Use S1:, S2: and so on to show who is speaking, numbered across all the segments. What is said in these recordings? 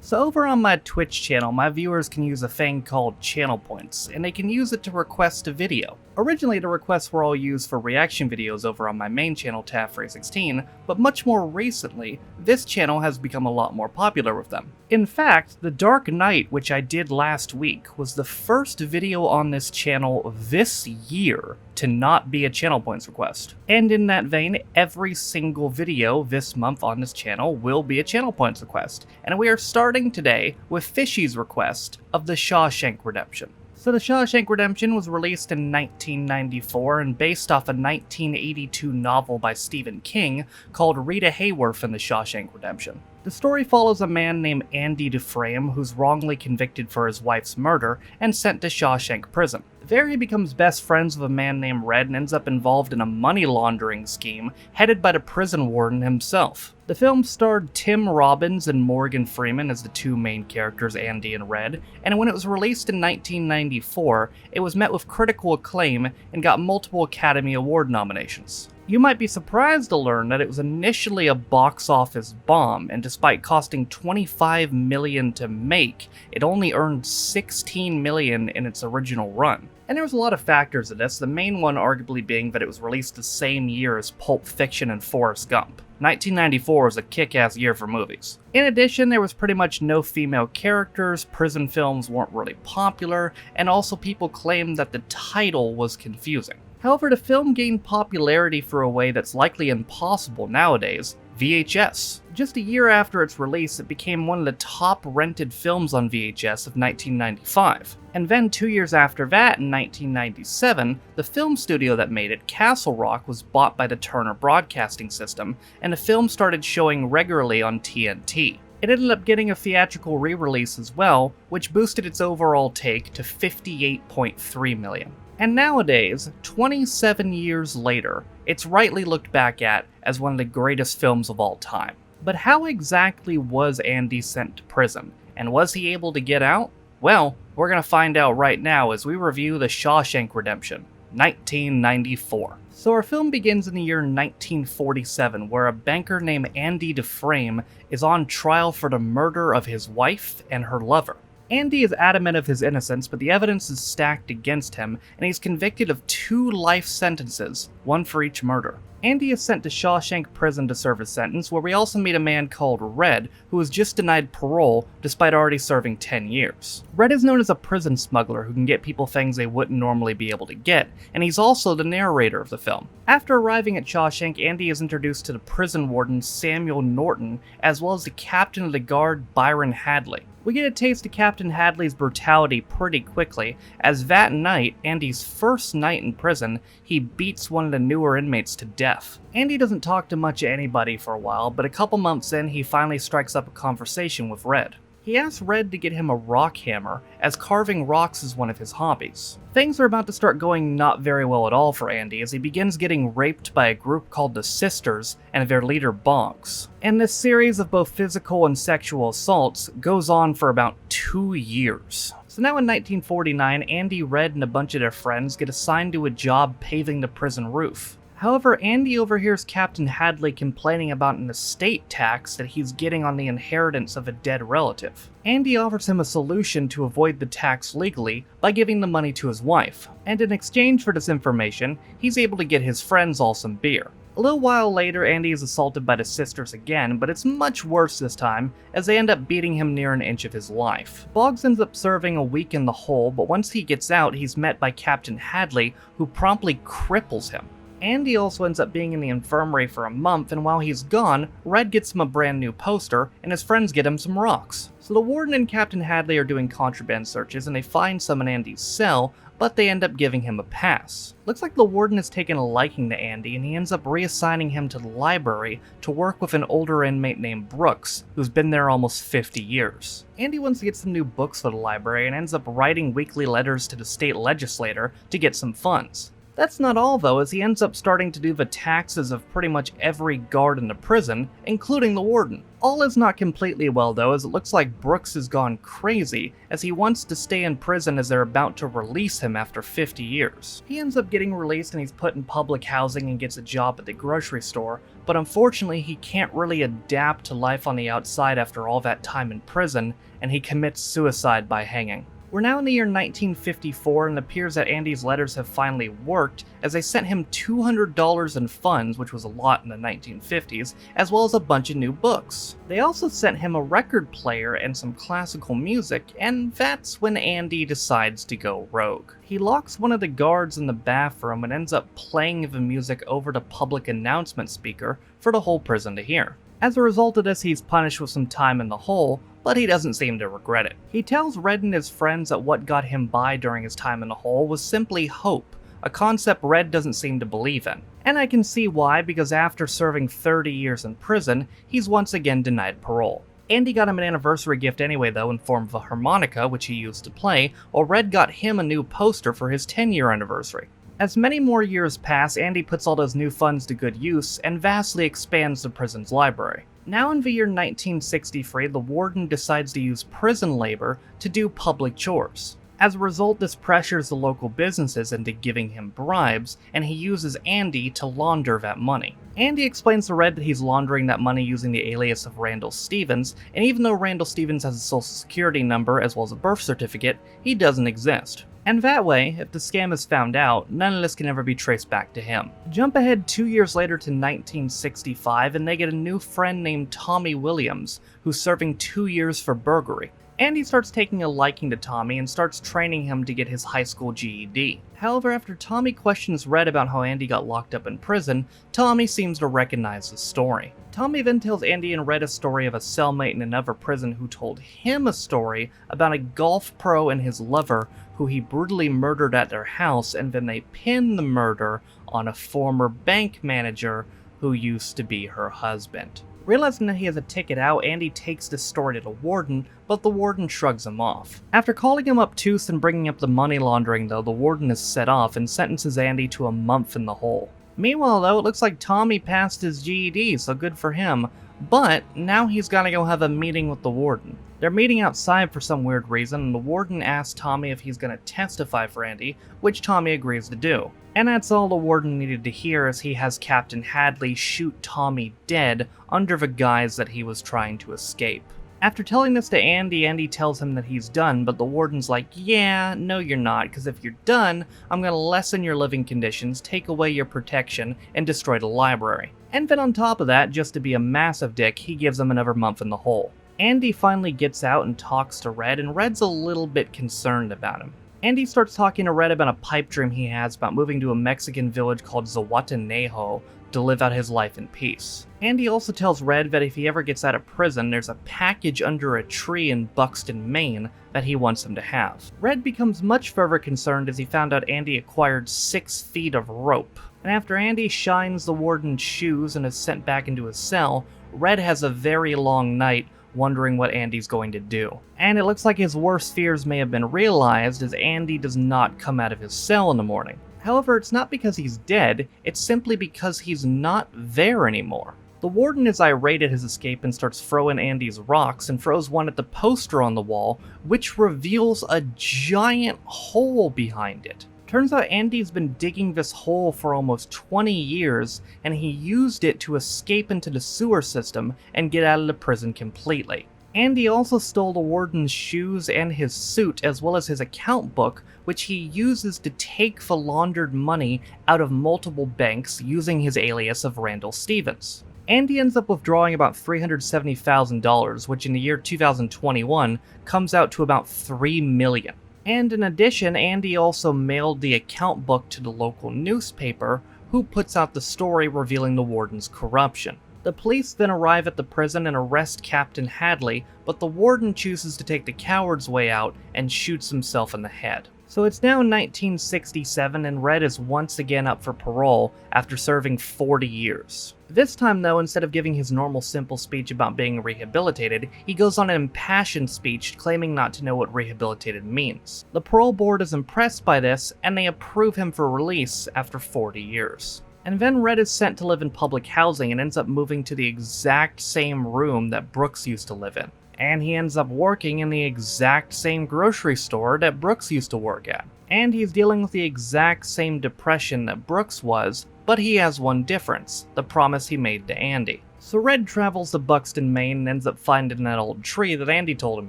S1: So over on my Twitch channel, my viewers can use a thing called channel points, and they can use it to request a video. Originally, the requests were all used for reaction videos over on my main channel, Taff316, but much more recently, this channel has become a lot more popular with them. In fact, The Dark Knight, which I did last week, was the first video on this channel this year to not be a channel points request. And in that vein, every single video this month on this channel will be a channel points request. And we are starting today with Fishy's request of the Shawshank Redemption. So the Shawshank Redemption was released in 1994 and based off a 1982 novel by Stephen King called Rita Hayworth and the Shawshank Redemption. The story follows a man named Andy Dufresne who's wrongly convicted for his wife's murder and sent to Shawshank prison. There he becomes best friends with a man named Red and ends up involved in a money laundering scheme headed by the prison warden himself. The film starred Tim Robbins and Morgan Freeman as the two main characters, Andy and Red, and when it was released in 1994, it was met with critical acclaim and got multiple Academy Award nominations. You might be surprised to learn that it was initially a box office bomb, and despite costing $25 million to make, it only earned $16 million in its original run. And there was a lot of factors to this, the main one arguably being that it was released the same year as Pulp Fiction and Forrest Gump. 1994 was a kick-ass year for movies. In addition, there was pretty much no female characters, prison films weren't really popular, and also people claimed that the title was confusing. However, the film gained popularity for a way that's likely impossible nowadays: VHS. Just a year after its release, it became one of the top rented films on VHS of 1995. And then 2 years after that, in 1997, the film studio that made it, Castle Rock, was bought by the Turner Broadcasting System, and the film started showing regularly on TNT. It ended up getting a theatrical re-release as well, which boosted its overall take to $58.3 million. And nowadays, 27 years later, it's rightly looked back at as one of the greatest films of all time. But how exactly was Andy sent to prison? And was he able to get out? Well, we're gonna find out right now as we review The Shawshank Redemption, 1994. So our film begins in the year 1947, where a banker named Andy Dufresne is on trial for the murder of his wife and her lover. Andy is adamant of his innocence, but the evidence is stacked against him, and he's convicted of 2 life sentences, one for each murder. Andy is sent to Shawshank prison to serve his sentence, where we also meet a man called Red, who was just denied parole despite already serving 10 years. Red is known as a prison smuggler who can get people things they wouldn't normally be able to get, and he's also the narrator of the film. After arriving at Shawshank, Andy is introduced to the prison warden Samuel Norton, as well as the captain of the guard Byron Hadley. We get a taste of Captain Hadley's brutality pretty quickly, as that night, Andy's first night in prison, he beats one of the newer inmates to death. Andy doesn't talk to much anybody for a while, but a couple months in, he finally strikes up a conversation with Red. He asks Red to get him a rock hammer, as carving rocks is one of his hobbies. Things are about to start going not very well at all for Andy as he begins getting raped by a group called the Sisters and their leader Boggs. And this series of both physical and sexual assaults goes on for about 2 years. So now in 1949, Andy, Red, and a bunch of their friends get assigned to a job paving the prison roof. However, Andy overhears Captain Hadley complaining about an estate tax that he's getting on the inheritance of a dead relative. Andy offers him a solution to avoid the tax legally by giving the money to his wife, and in exchange for this information, he's able to get his friends all some beer. A little while later, Andy is assaulted by the Sisters again, but it's much worse this time, as they end up beating him near an inch of his life. Boggs ends up serving a week in the hole, but once he gets out, he's met by Captain Hadley, who promptly cripples him. Andy also ends up being in the infirmary for a month, and while he's gone, Red gets him a brand new poster, and his friends get him some rocks. So the warden and Captain Hadley are doing contraband searches, and they find some in Andy's cell, but they end up giving him a pass. Looks like the warden has taken a liking to Andy, and he ends up reassigning him to the library to work with an older inmate named Brooks, who's been there almost 50 years. Andy wants to get some new books for the library and ends up writing weekly letters to the state legislator to get some funds. That's not all though, as he ends up starting to do the taxes of pretty much every guard in the prison, including the warden. All is not completely well though, as it looks like Brooks has gone crazy, as he wants to stay in prison as they're about to release him after 50 years. He ends up getting released and he's put in public housing and gets a job at the grocery store, but unfortunately he can't really adapt to life on the outside after all that time in prison, and he commits suicide by hanging. We're now in the year 1954, and it appears that Andy's letters have finally worked, as they sent him $200 in funds, which was a lot in the 1950s, as well as a bunch of new books. They also sent him a record player and some classical music, and that's when Andy decides to go rogue. He locks one of the guards in the bathroom and ends up playing the music over the public announcement speaker for the whole prison to hear. As a result of this, he's punished with some time in the hole, but he doesn't seem to regret it. He tells Red and his friends that what got him by during his time in the hole was simply hope, a concept Red doesn't seem to believe in. And I can see why, because after serving 30 years in prison, he's once again denied parole. Andy got him an anniversary gift anyway though, in form of a harmonica which he used to play, while Red got him a new poster for his 10-year anniversary. As many more years pass, Andy puts all those new funds to good use and vastly expands the prison's library. Now in the year 1963, the warden decides to use prison labor to do public chores. As a result, this pressures the local businesses into giving him bribes, and he uses Andy to launder that money. Andy explains to Red that he's laundering that money using the alias of Randall Stevens, and even though Randall Stevens has a social security number as well as a birth certificate, he doesn't exist. And that way, if the scam is found out, none of this can ever be traced back to him. Jump ahead 2 years later to 1965, and they get a new friend named Tommy Williams, who's serving 2 years for burglary. Andy starts taking a liking to Tommy and starts training him to get his high school GED. However, after Tommy questions Red about how Andy got locked up in prison, Tommy seems to recognize the story. Tommy then tells Andy and Red a story of a cellmate in another prison who told him a story about a golf pro and his lover who he brutally murdered at their house, and then they pinned the murder on a former bank manager who used to be her husband. Realizing that he has a ticket out, Andy takes this story to the warden, but the warden shrugs him off. After calling him obtuse and bringing up the money laundering though, the warden is set off and sentences Andy to a month in the hole. Meanwhile though, it looks like Tommy passed his GED, so good for him, but now he's gotta go have a meeting with the warden. They're meeting outside for some weird reason, and the warden asks Tommy if he's gonna testify for Andy, which Tommy agrees to do. And that's all the warden needed to hear, as he has Captain Hadley shoot Tommy dead under the guise that he was trying to escape. After telling this to Andy, Andy tells him that he's done, but the warden's like, yeah, no you're not, because if you're done, I'm gonna lessen your living conditions, take away your protection, and destroy the library. And then on top of that, just to be a massive dick, he gives him another month in the hole. Andy finally gets out and talks to Red, and Red's a little bit concerned about him. Andy starts talking to Red about a pipe dream he has about moving to a Mexican village called Zahuatanejo to live out his life in peace. Andy also tells Red that if he ever gets out of prison, there's a package under a tree in Buxton, Maine that he wants him to have. Red becomes much further concerned as he found out Andy acquired 6 feet of rope. And after Andy shines the warden's shoes and is sent back into his cell, Red has a very long night wondering what Andy's going to do. And it looks like his worst fears may have been realized, as Andy does not come out of his cell in the morning. However, it's not because he's dead, it's simply because he's not there anymore. The warden is irate at his escape and starts throwing Andy's rocks, and throws one at the poster on the wall, which reveals a giant hole behind it. Turns out Andy's been digging this hole for almost 20 years, and he used it to escape into the sewer system and get out of the prison completely. Andy also stole the warden's shoes and his suit, as well as his account book, which he uses to take the laundered money out of multiple banks using his alias of Randall Stevens. Andy ends up withdrawing about $370,000, which in the year 2021 comes out to about $3 million. And in addition, Andy also mailed the account book to the local newspaper, who puts out the story revealing the warden's corruption. The police then arrive at the prison and arrest Captain Hadley, but the warden chooses to take the coward's way out and shoots himself in the head. So it's now 1967, and Red is once again up for parole after serving 40 years. This time though, instead of giving his normal simple speech about being rehabilitated, he goes on an impassioned speech claiming not to know what rehabilitated means. The parole board is impressed by this, and they approve him for release after 40 years. And then Red is sent to live in public housing and ends up moving to the exact same room that Brooks used to live in. And he ends up working in the exact same grocery store that Brooks used to work at. And he's dealing with the exact same depression that Brooks was, But he has one difference, the promise he made to Andy. So Red travels to Buxton, Maine and ends up finding that old tree that Andy told him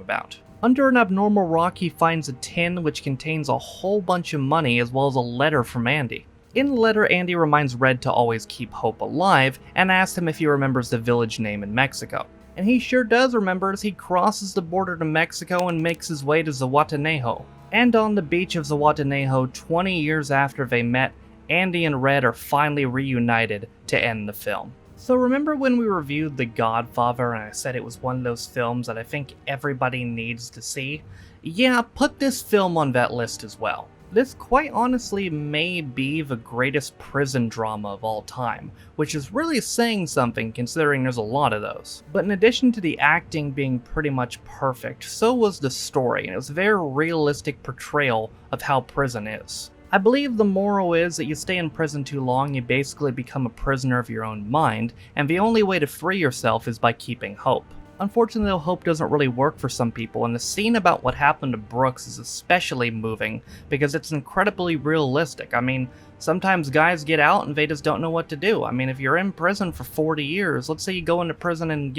S1: about. Under an abnormal rock, he finds a tin which contains a whole bunch of money as well as a letter from Andy. In the letter, Andy reminds Red to always keep hope alive and asks him if he remembers the village name in Mexico. And he sure does remember as he crosses the border to Mexico and makes his way to Zihuatanejo. And on the beach of Zihuatanejo, 20 years after they met, Andy and Red are finally reunited to end the film. So remember when we reviewed The Godfather and I said it was one of those films that I think everybody needs to see? Yeah, put this film on that list as well. This quite honestly may be the greatest prison drama of all time, which is really saying something considering there's a lot of those. But in addition to the acting being pretty much perfect, so was the story, and it was a very realistic portrayal of how prison is. I believe the moral is that you stay in prison too long, you basically become a prisoner of your own mind, and the only way to free yourself is by keeping hope. Unfortunately, though, hope doesn't really work for some people, and the scene about what happened to Brooks is especially moving because it's incredibly realistic. I mean, sometimes guys get out and they just don't know what to do. I mean, if you're in prison for 40 years, let's say you go into prison in,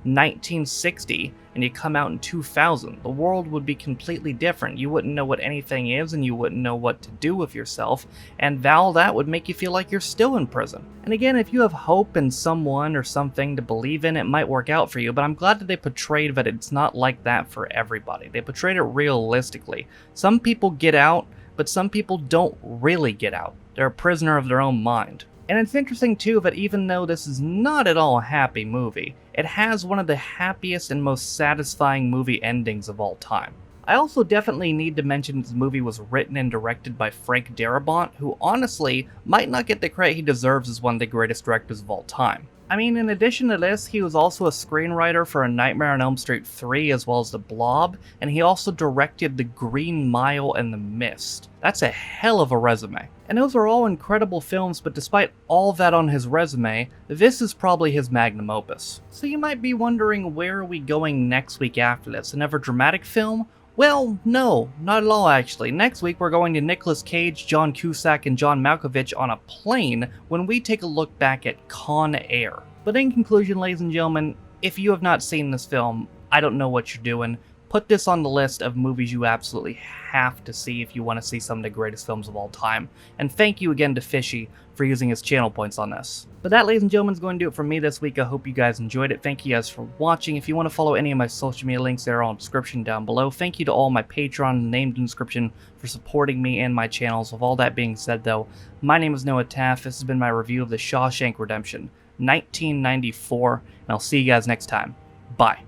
S1: 1960 and you come out in 2000, the world would be completely different. You wouldn't know what anything is and you wouldn't know what to do with yourself, and all that would make you feel like you're still in prison. And again, if you have hope in someone or something to believe in, it might work out for you, but I'm glad that they portrayed that it's not like that for everybody. They portrayed it realistically. Some people get out, but some people don't really get out. They're a prisoner of their own mind. And it's interesting too that even though this is not at all a happy movie, it has one of the happiest and most satisfying movie endings of all time. I also definitely need to mention this movie was written and directed by Frank Darabont, who honestly might not get the credit he deserves as one of the greatest directors of all time. I mean, in addition to this, he was also a screenwriter for A Nightmare on Elm Street 3 as well as The Blob, and he also directed The Green Mile and The Mist. That's a hell of a resume. And those are all incredible films, but despite all that on his resume, this is probably his magnum opus. So you might be wondering, where are we going next week after this? Another dramatic film? Well, no, not at all actually. Next week we're going to Nicolas Cage, John Cusack, and John Malkovich on a plane when we take a look back at Con Air. But in conclusion, ladies and gentlemen, if you have not seen this film, I don't know what you're doing. Put this on the list of movies you absolutely have to see if you want to see some of the greatest films of all time. And thank you again to Fishy for using his channel points on this. But that, ladies and gentlemen, is going to do it for me this week. I hope you guys enjoyed it. Thank you guys for watching. If you want to follow any of my social media links, they're all in the description down below. Thank you to all my Patreon named in the description for supporting me and my channels. With all that being said, though, my name is Noah Taff. This has been my review of The Shawshank Redemption, 1994, and I'll see you guys next time. Bye.